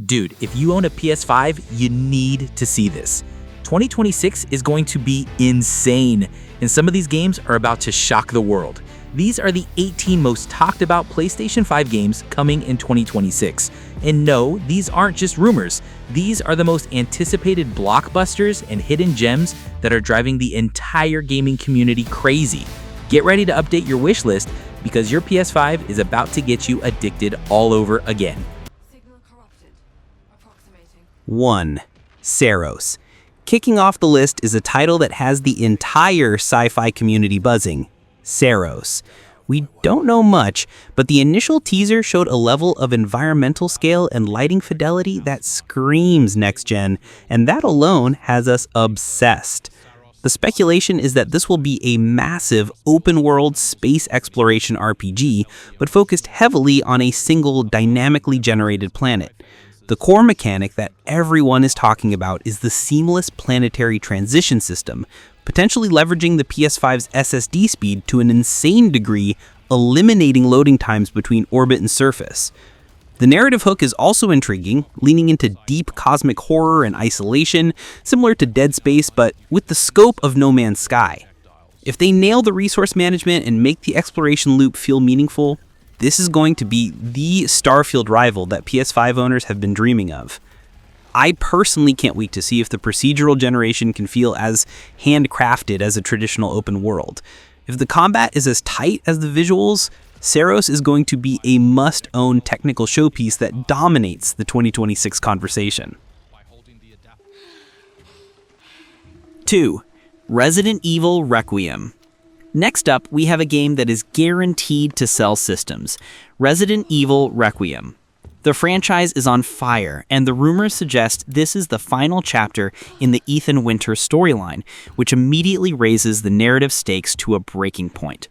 Dude, if you own a PS5, you need to see this. 2026 is going to be insane, and some of these games are about to shock the world. These are the 18 most talked about PlayStation 5 games coming in 2026. And no, these aren't just rumors. These are the most anticipated blockbusters and hidden gems that are driving the entire gaming community crazy. Get ready to update your wish list because your PS5 is about to get you addicted all over again. 1. Saros. Kicking off the list is a title that has the entire sci-fi community buzzing, Saros. We don't know much, but the initial teaser showed a level of environmental scale and lighting fidelity that screams next-gen, and that alone has us obsessed. The speculation is that this will be a massive open-world space exploration RPG, but focused heavily on a single dynamically generated planet. The core mechanic that everyone is talking about is the seamless planetary transition system, potentially leveraging the PS5's SSD speed to an insane degree, eliminating loading times between orbit and surface. The narrative hook is also intriguing, leaning into deep cosmic horror and isolation, similar to Dead Space, but with the scope of No Man's Sky. If they nail the resource management and make the exploration loop feel meaningful, this is going to be the Starfield rival that PS5 owners have been dreaming of. I personally can't wait to see if the procedural generation can feel as handcrafted as a traditional open world. If the combat is as tight as the visuals, Saros is going to be a must-own technical showpiece that dominates the 2026 conversation. 2. Resident Evil Requiem. Next up, we have a game that is guaranteed to sell systems, Resident Evil Requiem. The franchise is on fire, and the rumors suggest this is the final chapter in the Ethan Winters storyline, which immediately raises the narrative stakes to a breaking point.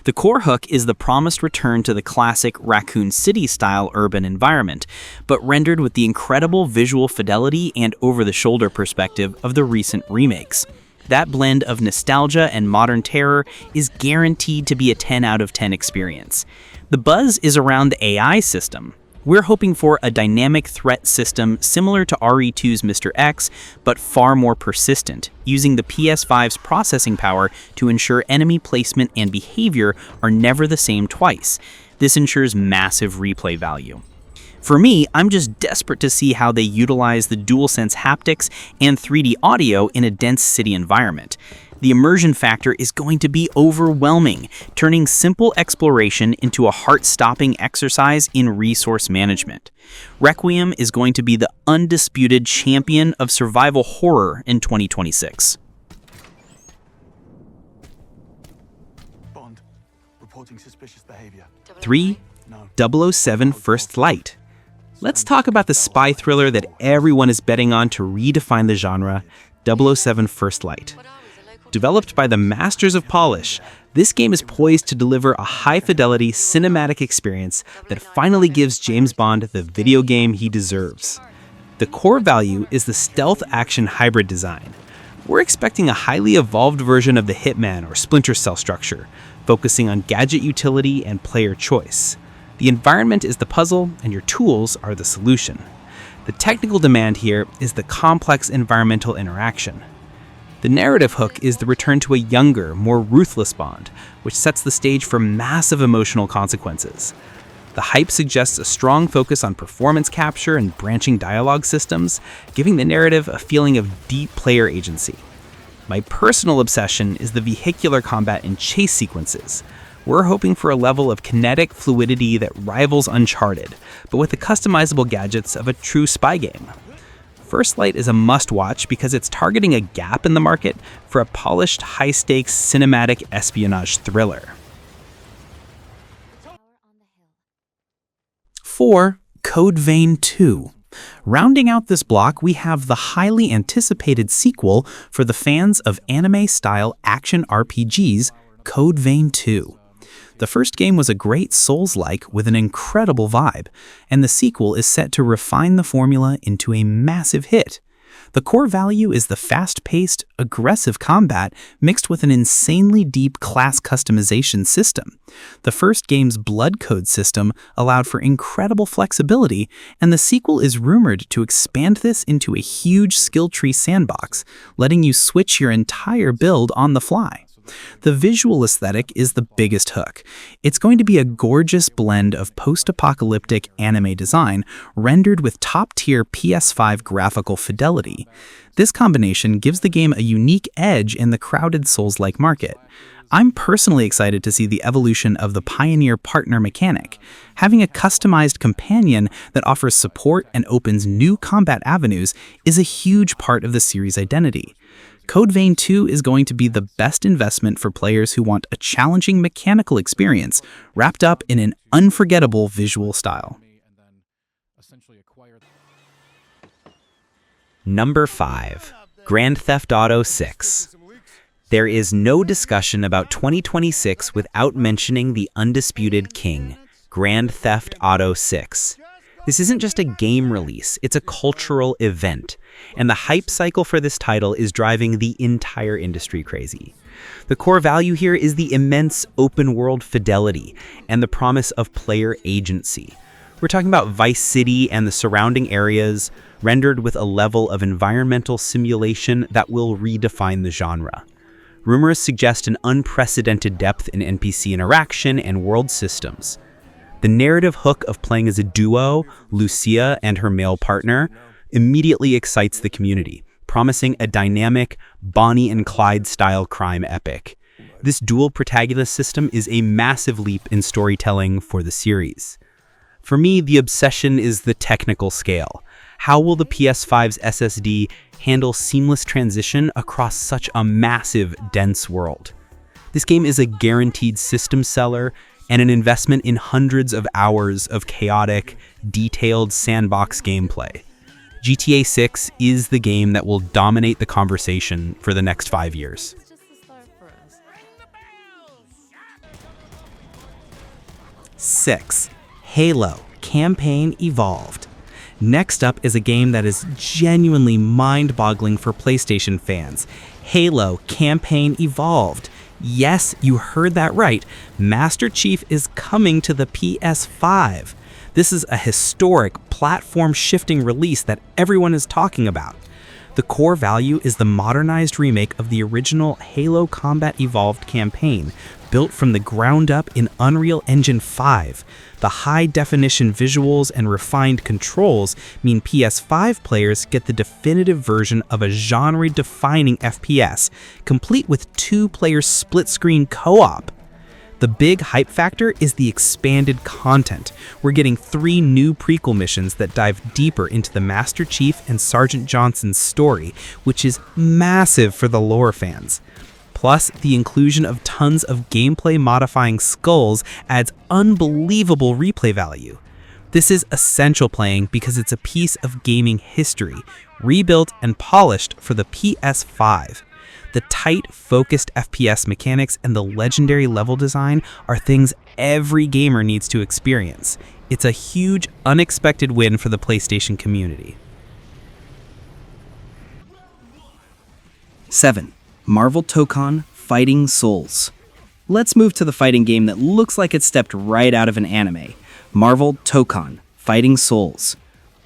The core hook is the promised return to the classic Raccoon City-style urban environment, but rendered with the incredible visual fidelity and over-the-shoulder perspective of the recent remakes. That blend of nostalgia and modern terror is guaranteed to be a 10 out of 10 experience. The buzz is around the AI system. We're hoping for a dynamic threat system similar to RE2's Mr. X, but far more persistent, using the PS5's processing power to ensure enemy placement and behavior are never the same twice. This ensures massive replay value. For me, I'm just desperate to see how they utilize the DualSense haptics and 3D audio in a dense city environment. The immersion factor is going to be overwhelming, turning simple exploration into a heart-stopping exercise in resource management. Requiem is going to be the undisputed champion of survival horror in 2026. Bond, reporting suspicious behavior. 3. 007 First Light. Let's talk about the spy thriller that everyone is betting on to redefine the genre, 007 First Light. Developed by the masters of polish, this game is poised to deliver a high-fidelity cinematic experience that finally gives James Bond the video game he deserves. The core value is the stealth action hybrid design. We're expecting a highly evolved version of the Hitman or Splinter Cell structure, focusing on gadget utility and player choice. The environment is the puzzle, and your tools are the solution. The technical demand here is the complex environmental interaction. The narrative hook is the return to a younger, more ruthless Bond, which sets the stage for massive emotional consequences. The hype suggests a strong focus on performance capture and branching dialogue systems, giving the narrative a feeling of deep player agency. My personal obsession is the vehicular combat and chase sequences. We're hoping for a level of kinetic fluidity that rivals Uncharted, but with the customizable gadgets of a true spy game. First Light is a must-watch because it's targeting a gap in the market for a polished, high-stakes cinematic espionage thriller. 4. Code Vein 2. Rounding out this block, we have the highly anticipated sequel for the fans of anime-style action RPGs, Code Vein 2. The first game was a great Souls-like with an incredible vibe, and the sequel is set to refine the formula into a massive hit. The core value is the fast-paced, aggressive combat mixed with an insanely deep class customization system. The first game's blood code system allowed for incredible flexibility, and the sequel is rumored to expand this into a huge skill tree sandbox, letting you switch your entire build on the fly. The visual aesthetic is the biggest hook. It's going to be a gorgeous blend of post-apocalyptic anime design rendered with top-tier PS5 graphical fidelity. This combination gives the game a unique edge in the crowded Souls-like market. I'm personally excited to see the evolution of the Pioneer partner mechanic. Having a customized companion that offers support and opens new combat avenues is a huge part of the series' identity. Code Vein 2 is going to be the best investment for players who want a challenging mechanical experience wrapped up in an unforgettable visual style. Number 5. Grand Theft Auto 6. There is no discussion about 2026 without mentioning the undisputed king, Grand Theft Auto 6. This isn't just a game release, it's a cultural event, and the hype cycle for this title is driving the entire industry crazy. The core value here is the immense open-world fidelity and the promise of player agency. We're talking about Vice City and the surrounding areas, rendered with a level of environmental simulation that will redefine the genre. Rumors suggest an unprecedented depth in NPC interaction and world systems. The narrative hook of playing as a duo, Lucia and her male partner, immediately excites the community, promising a dynamic Bonnie and Clyde-style crime epic. This dual protagonist system is a massive leap in storytelling for the series. For me, the obsession is the technical scale. How will the PS5's SSD handle seamless transition across such a massive, dense world? This game is a guaranteed system seller and an investment in hundreds of hours of chaotic, detailed sandbox gameplay. GTA 6 is the game that will dominate the conversation for the next 5 years. 6. Halo Campaign Evolved. Next up is a game that is genuinely mind-boggling for PlayStation fans. Halo Campaign Evolved. Yes, you heard that right. Master Chief is coming to the PS5. This is a historic, platform-shifting release that everyone is talking about. The core value is the modernized remake of the original Halo Combat Evolved campaign, built from the ground up in Unreal Engine 5. The high-definition visuals and refined controls mean PS5 players get the definitive version of a genre-defining FPS, complete with 2-player split-screen co-op. The big hype factor is the expanded content. We're getting 3 new prequel missions that dive deeper into the Master Chief and Sergeant Johnson's story, which is massive for the lore fans. Plus, the inclusion of tons of gameplay-modifying skulls adds unbelievable replay value. This is essential playing because it's a piece of gaming history, rebuilt and polished for the PS5. The tight, focused FPS mechanics and the legendary level design are things every gamer needs to experience. It's a huge, unexpected win for the PlayStation community. 7. Marvel Tokon Fighting Souls. Let's move to the fighting game that looks like it stepped right out of an anime. Marvel Tokon Fighting Souls.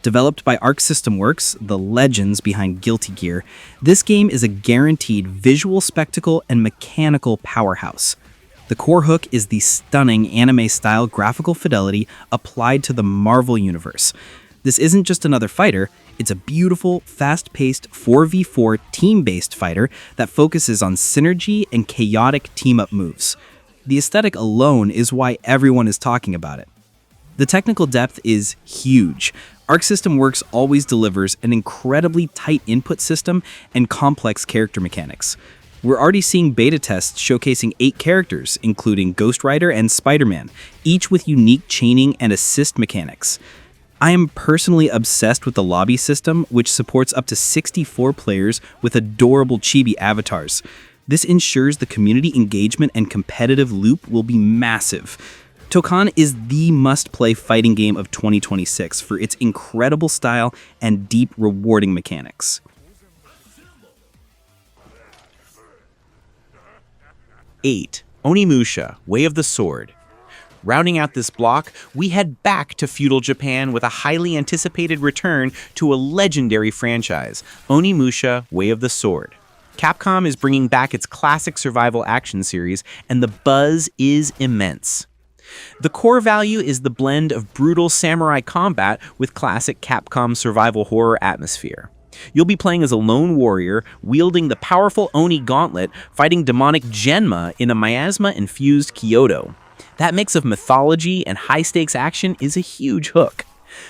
Developed by Arc System Works, the legends behind Guilty Gear, this game is a guaranteed visual spectacle and mechanical powerhouse. The core hook is the stunning anime-style graphical fidelity applied to the Marvel universe. This isn't just another fighter, it's a beautiful, fast-paced 4v4 team-based fighter that focuses on synergy and chaotic team-up moves. The aesthetic alone is why everyone is talking about it. The technical depth is huge. Arc System Works always delivers an incredibly tight input system and complex character mechanics. We're already seeing beta tests showcasing 8 characters, including Ghost Rider and Spider-Man, each with unique chaining and assist mechanics. I am personally obsessed with the lobby system, which supports up to 64 players with adorable chibi avatars. This ensures the community engagement and competitive loop will be massive. Tokon is the must-play fighting game of 2026 for its incredible style and deep, rewarding mechanics. 8. Onimusha, Way of the Sword. Rounding out this block, we head back to feudal Japan with a highly anticipated return to a legendary franchise, Onimusha, Way of the Sword. Capcom is bringing back its classic survival action series, and the buzz is immense. The core value is the blend of brutal samurai combat with classic Capcom survival horror atmosphere. You'll be playing as a lone warrior, wielding the powerful Oni gauntlet, fighting demonic Genma in a miasma-infused Kyoto. That mix of mythology and high-stakes action is a huge hook.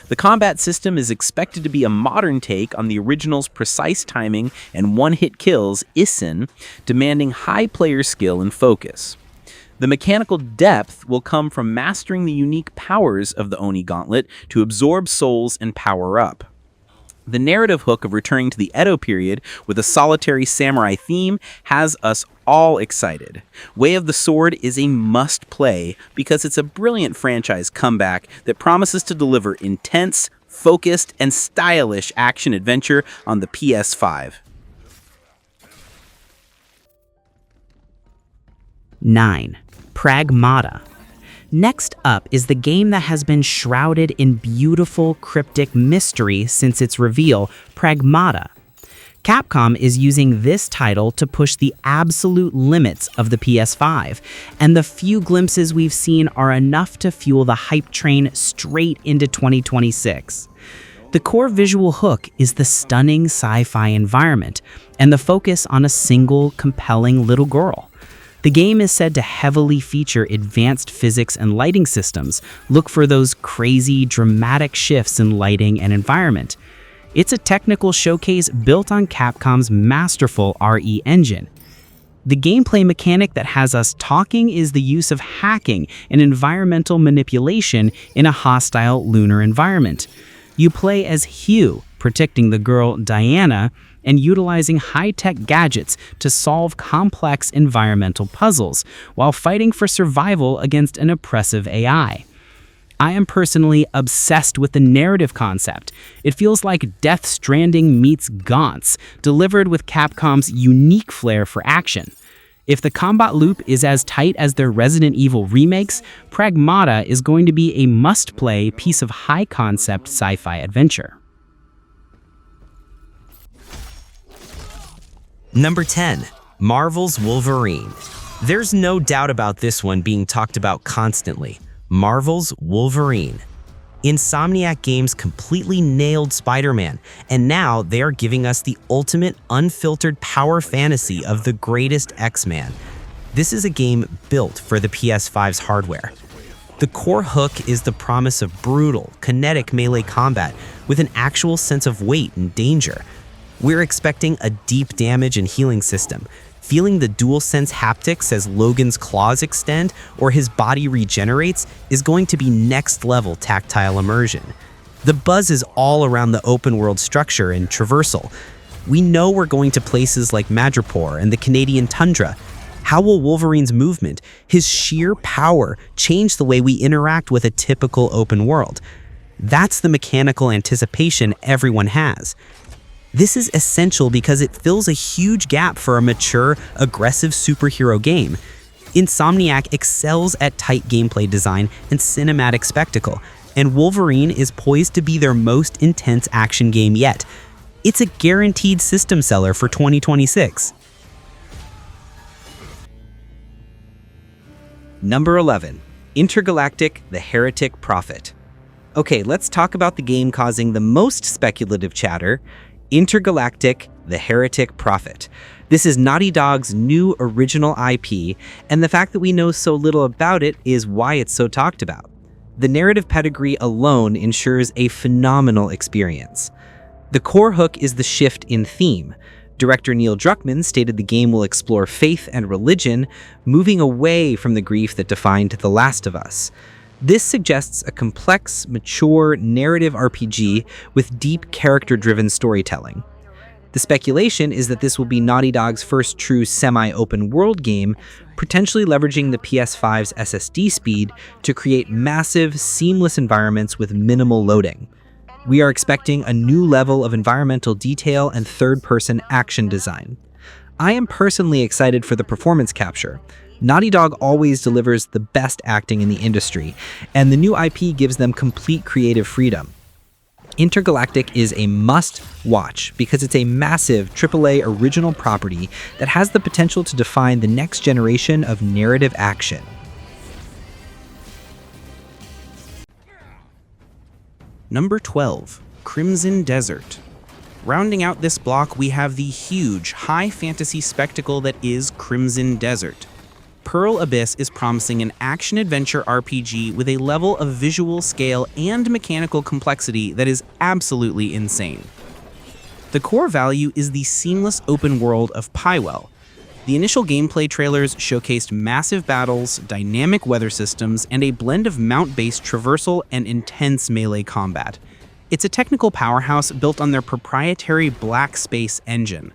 The combat system is expected to be a modern take on the original's precise timing and one-hit kills, Isen, demanding high player skill and focus. The mechanical depth will come from mastering the unique powers of the Oni gauntlet to absorb souls and power up. The narrative hook of returning to the Edo period with a solitary samurai theme has us all excited. Way of the Sword is a must-play because it's a brilliant franchise comeback that promises to deliver intense, focused, and stylish action-adventure on the PS5. 9. Pragmata. Next up is the game that has been shrouded in beautiful, cryptic mystery since its reveal, Pragmata. Capcom is using this title to push the absolute limits of the PS5, and the few glimpses we've seen are enough to fuel the hype train straight into 2026. The core visual hook is the stunning sci-fi environment, and the focus on a single, compelling little girl. The game is said to heavily feature advanced physics and lighting systems. Look for those crazy, dramatic shifts in lighting and environment. It's a technical showcase built on Capcom's masterful RE engine. The gameplay mechanic that has us talking is the use of hacking and environmental manipulation in a hostile lunar environment. You play as Hugh, protecting the girl Diana, and utilizing high-tech gadgets to solve complex environmental puzzles while fighting for survival against an oppressive AI. I am personally obsessed with the narrative concept. It feels like Death Stranding meets Gaunt's, delivered with Capcom's unique flair for action. If the combat loop is as tight as their Resident Evil remakes, Pragmata is going to be a must-play piece of high-concept sci-fi adventure. Number 10. Marvel's Wolverine. There's no doubt about this one being talked about constantly. Marvel's Wolverine. Insomniac Games completely nailed Spider-Man, and now they are giving us the ultimate unfiltered power fantasy of the greatest X-Man. This is a game built for the PS5's hardware. The core hook is the promise of brutal, kinetic melee combat with an actual sense of weight and danger. We're expecting a deep damage and healing system. Feeling the DualSense haptics as Logan's claws extend or his body regenerates is going to be next-level tactile immersion. The buzz is all around the open-world structure and traversal. We know we're going to places like Madripoor and the Canadian tundra. How will Wolverine's movement, his sheer power, change the way we interact with a typical open world? That's the mechanical anticipation everyone has. This is essential because it fills a huge gap for a mature, aggressive superhero game. Insomniac excels at tight gameplay design and cinematic spectacle, and Wolverine is poised to be their most intense action game yet. It's a guaranteed system seller for 2026. Number 11. Intergalactic, the Heretic Prophet. Okay, let's talk about the game causing the most speculative chatter, Intergalactic, the Heretic Prophet. This is Naughty Dog's new original IP, and the fact that we know so little about it is why it's so talked about. The narrative pedigree alone ensures a phenomenal experience. The core hook is the shift in theme. Director Neil Druckmann stated the game will explore faith and religion, moving away from the grief that defined The Last of Us. This suggests a complex, mature, narrative RPG with deep character-driven storytelling. The speculation is that this will be Naughty Dog's first true semi-open world game, potentially leveraging the PS5's SSD speed to create massive, seamless environments with minimal loading. We are expecting a new level of environmental detail and third-person action design. I am personally excited for the performance capture. Naughty Dog always delivers the best acting in the industry, and the new IP gives them complete creative freedom. Intergalactic is a must-watch because it's a massive AAA original property that has the potential to define the next generation of narrative action. Number 12, Crimson Desert. Rounding out this block, we have the huge, high fantasy spectacle that is Crimson Desert. Pearl Abyss is promising an action-adventure RPG with a level of visual scale and mechanical complexity that is absolutely insane. The core value is the seamless open world of Pywell. The initial gameplay trailers showcased massive battles, dynamic weather systems, and a blend of mount-based traversal and intense melee combat. It's a technical powerhouse built on their proprietary Black Space engine.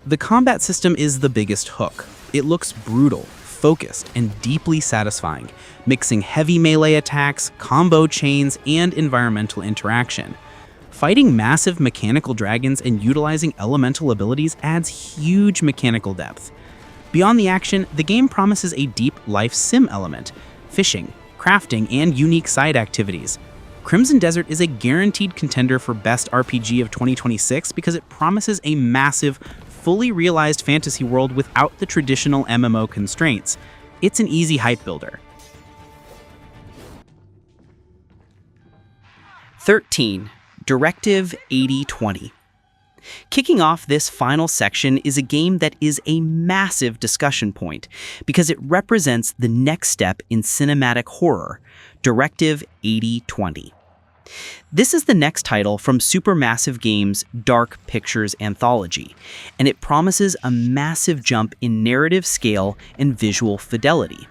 The combat system is the biggest hook. It looks brutal, focused, and deeply satisfying, mixing heavy melee attacks, combo chains, and environmental interaction. Fighting massive mechanical dragons and utilizing elemental abilities adds huge mechanical depth. Beyond the action, the game promises a deep life sim element, fishing, crafting, and unique side activities. Crimson Desert is a guaranteed contender for Best RPG of 2026 because it promises a massive, fully realized fantasy world without the traditional MMO constraints. It's an easy hype builder. 13. Directive 8020. Kicking off this final section is a game that is a massive discussion point because it represents the next step in cinematic horror, Directive 8020. This is the next title from Supermassive Games' Dark Pictures anthology, and it promises a massive jump in narrative scale and visual fidelity.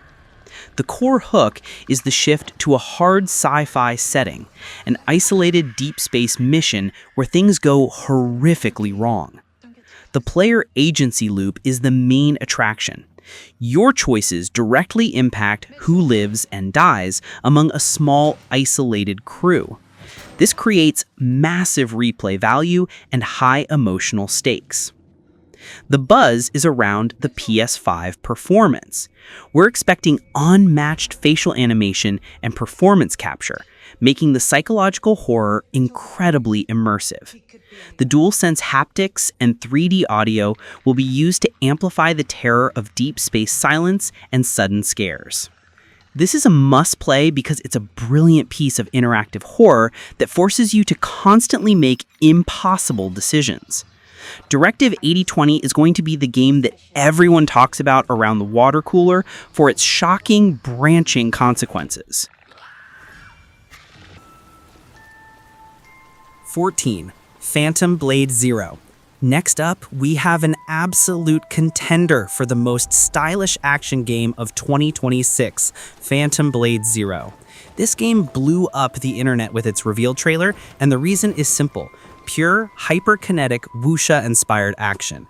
The core hook is the shift to a hard sci-fi setting, an isolated deep space mission where things go horrifically wrong. The player agency loop is the main attraction. Your choices directly impact who lives and dies among a small, isolated crew. This creates massive replay value and high emotional stakes. The buzz is around the PS5 performance. We're expecting unmatched facial animation and performance capture, making the psychological horror incredibly immersive. The DualSense haptics and 3D audio will be used to amplify the terror of deep space silence and sudden scares. This is a must-play because it's a brilliant piece of interactive horror that forces you to constantly make impossible decisions. Directive 8020 is going to be the game that everyone talks about around the water cooler for its shocking, branching consequences. 14. Phantom Blade Zero. Next up, we have an absolute contender for the most stylish action game of 2026, Phantom Blade Zero. This game blew up the internet with its reveal trailer, and the reason is simple: pure, hyper-kinetic, wuxia-inspired action.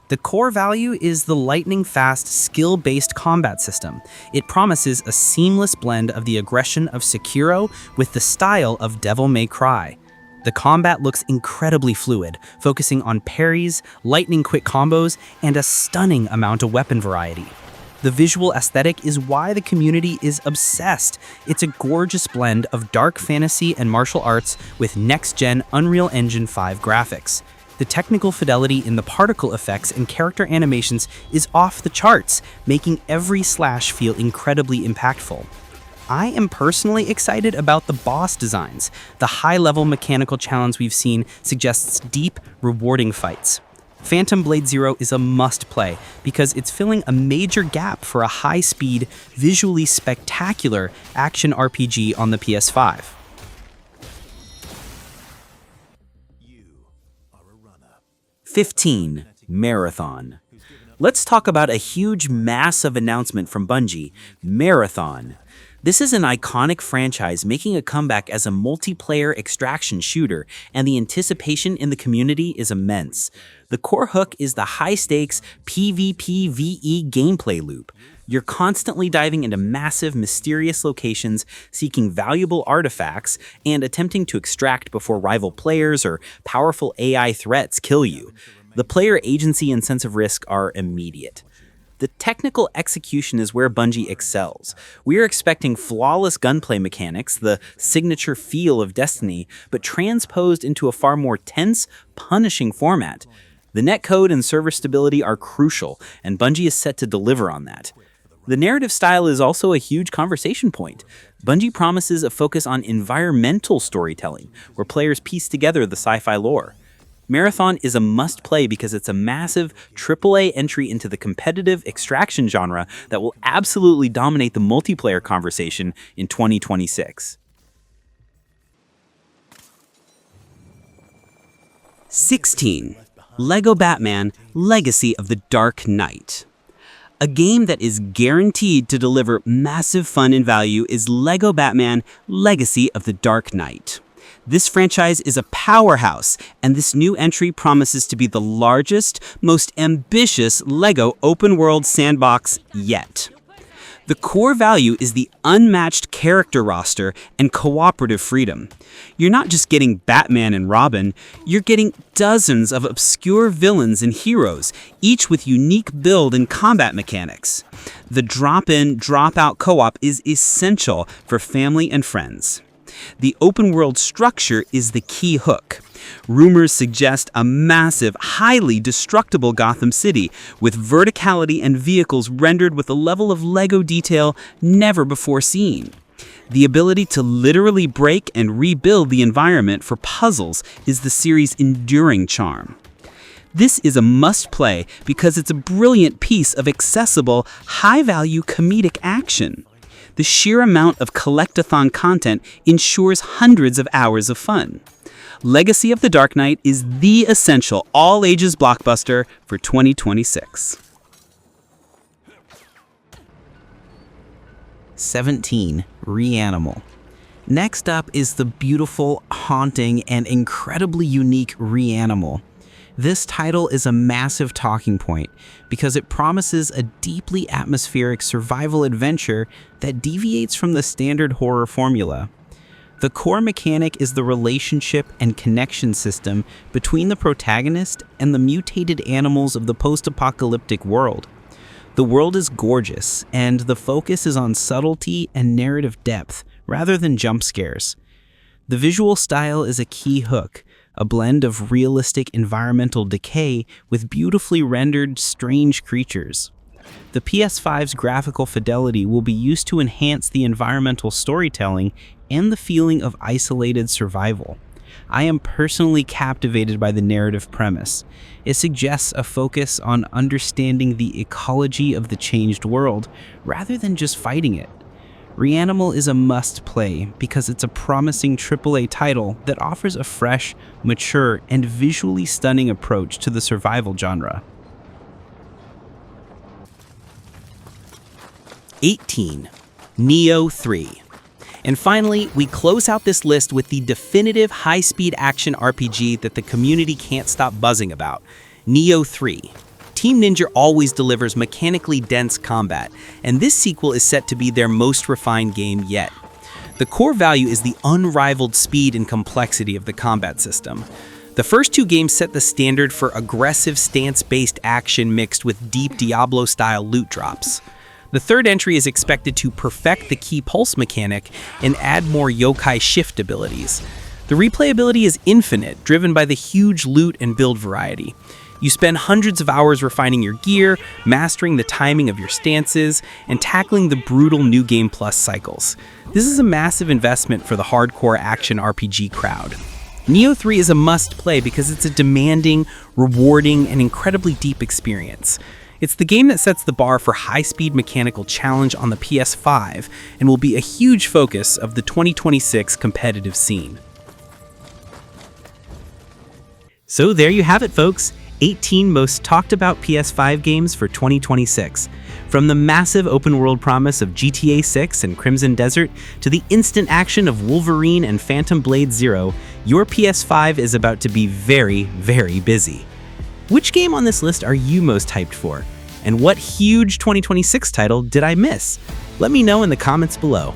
The core value is the lightning-fast, skill-based combat system. It promises a seamless blend of the aggression of Sekiro with the style of Devil May Cry. The combat looks incredibly fluid, focusing on parries, lightning-quick combos, and a stunning amount of weapon variety. The visual aesthetic is why the community is obsessed. It's a gorgeous blend of dark fantasy and martial arts with next-gen Unreal Engine 5 graphics. The technical fidelity in the particle effects and character animations is off the charts, making every slash feel incredibly impactful. I am personally excited about the boss designs. The high-level mechanical challenge we've seen suggests deep, rewarding fights. Phantom Blade Zero is a must-play because it's filling a major gap for a high-speed, visually spectacular action RPG on the PS5. 15. Marathon. Let's talk about a huge, massive announcement from Bungie, Marathon. This is an iconic franchise making a comeback as a multiplayer extraction shooter, and the anticipation in the community is immense. The core hook is the high-stakes PvPvE gameplay loop. You're constantly diving into massive, mysterious locations, seeking valuable artifacts, and attempting to extract before rival players or powerful AI threats kill you. The player agency and sense of risk are immediate. The technical execution is where Bungie excels. We are expecting flawless gunplay mechanics, the signature feel of Destiny, but transposed into a far more tense, punishing format. The netcode and server stability are crucial, and Bungie is set to deliver on that. The narrative style is also a huge conversation point. Bungie promises a focus on environmental storytelling, where players piece together the sci-fi lore. Marathon is a must-play because it's a massive AAA entry into the competitive extraction genre that will absolutely dominate the multiplayer conversation in 2026. 16. LEGO Batman: Legacy of the Dark Knight. A game that is guaranteed to deliver massive fun and value is LEGO Batman: Legacy of the Dark Knight. This franchise is a powerhouse, and this new entry promises to be the largest, most ambitious LEGO open-world sandbox yet. The core value is the unmatched character roster and cooperative freedom. You're not just getting Batman and Robin, you're getting dozens of obscure villains and heroes, each with unique build and combat mechanics. The drop-in, drop-out co-op is essential for family and friends. The open-world structure is the key hook. Rumors suggest a massive, highly destructible Gotham City, with verticality and vehicles rendered with a level of LEGO detail never before seen. The ability to literally break and rebuild the environment for puzzles is the series' enduring charm. This is a must-play because it's a brilliant piece of accessible, high-value comedic action. The sheer amount of collectathon content ensures hundreds of hours of fun. Legacy of the Dark Knight is the essential all-ages blockbuster for 2026. 17. Reanimal. Next up is the beautiful, haunting, and incredibly unique Reanimal. This title is a massive talking point because it promises a deeply atmospheric survival adventure that deviates from the standard horror formula. The core mechanic is the relationship and connection system between the protagonist and the mutated animals of the post-apocalyptic world. The world is gorgeous, and the focus is on subtlety and narrative depth rather than jump scares. The visual style is a key hook, a blend of realistic environmental decay with beautifully rendered, strange creatures. The PS5's graphical fidelity will be used to enhance the environmental storytelling and the feeling of isolated survival. I am personally captivated by the narrative premise. It suggests a focus on understanding the ecology of the changed world rather than just fighting it. Reanimal is a must-play because it's a promising AAA title that offers a fresh, mature, and visually stunning approach to the survival genre. 18. Nioh 3. And finally, we close out this list with the definitive high-speed action RPG that the community can't stop buzzing about, Nioh 3. Team Ninja always delivers mechanically dense combat, and this sequel is set to be their most refined game yet. The core value is the unrivaled speed and complexity of the combat system. The first two games set the standard for aggressive stance-based action mixed with deep Diablo-style loot drops. The third entry is expected to perfect the key pulse mechanic and add more yokai shift abilities. The replayability is infinite, driven by the huge loot and build variety. You spend hundreds of hours refining your gear, mastering the timing of your stances, and tackling the brutal New Game Plus cycles. This is a massive investment for the hardcore action RPG crowd. Nioh 3 is a must-play because it's a demanding, rewarding, and incredibly deep experience. It's the game that sets the bar for high-speed mechanical challenge on the PS5 and will be a huge focus of the 2026 competitive scene. So there you have it, folks. 18 most talked about PS5 games for 2026. From the massive open-world promise of GTA 6 and Crimson Desert to the instant action of Wolverine and Phantom Blade Zero, your PS5 is about to be very, very busy. Which game on this list are you most hyped for? And what huge 2026 title did I miss? Let me know in the comments below.